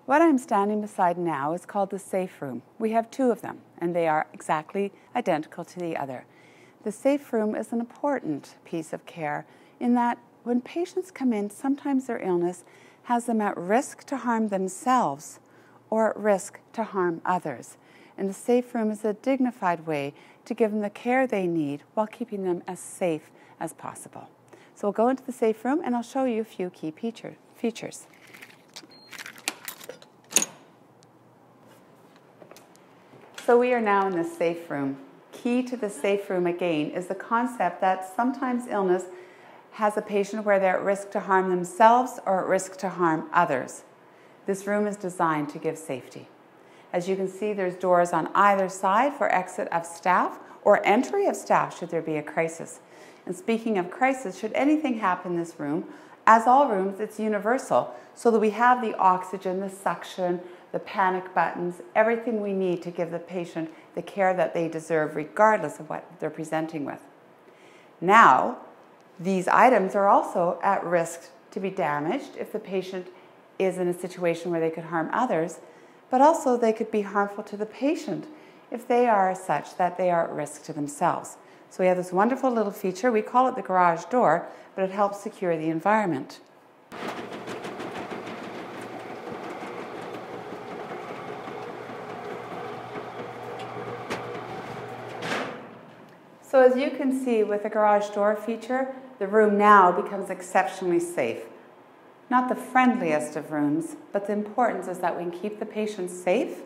What I'm standing beside now is called the safe room. We have two of them, and they are exactly identical to the other. The safe room is an important piece of care in that when patients come in, sometimes their illness has them at risk to harm themselves or at risk to harm others. And the safe room is a dignified way to give them the care they need while keeping them as safe as possible. So we'll go into the safe room and I'll show you a few key features. So we are now in the safe room. Key to the safe room again is the concept that sometimes illness has a patient where they're at risk to harm themselves or at risk to harm others. This room is designed to give safety. As you can see, there's doors on either side for exit of staff or entry of staff should there be a crisis. And speaking of crisis, should anything happen in this room, as all rooms, it's universal, so that we have the oxygen, the suction, the panic buttons, everything we need to give the patient the care that they deserve regardless of what they're presenting with. Now, these items are also at risk to be damaged if the patient is in a situation where they could harm others, but also they could be harmful to the patient if they are such that they are at risk to themselves. So we have this wonderful little feature, we call it the garage door, but it helps secure the environment. So as you can see with the garage door feature, the room now becomes exceptionally safe. Not the friendliest of rooms, but the importance is that we can keep the patient safe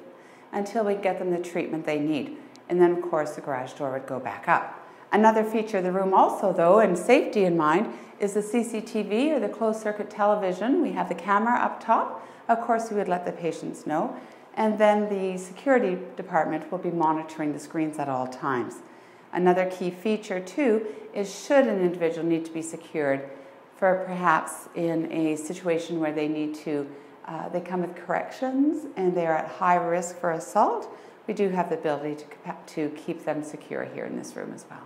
until we get them the treatment they need. And then of course the garage door would go back up. Another feature of the room also though, and safety in mind, is the CCTV or the closed circuit television. We have the camera up top. Of course we would let the patients know. And then the security department will be monitoring the screens at all times. Another key feature too is should an individual need to be secured for perhaps in a situation where they need to, they come with corrections and they are at high risk for assault, we do have the ability to keep them secure here in this room as well.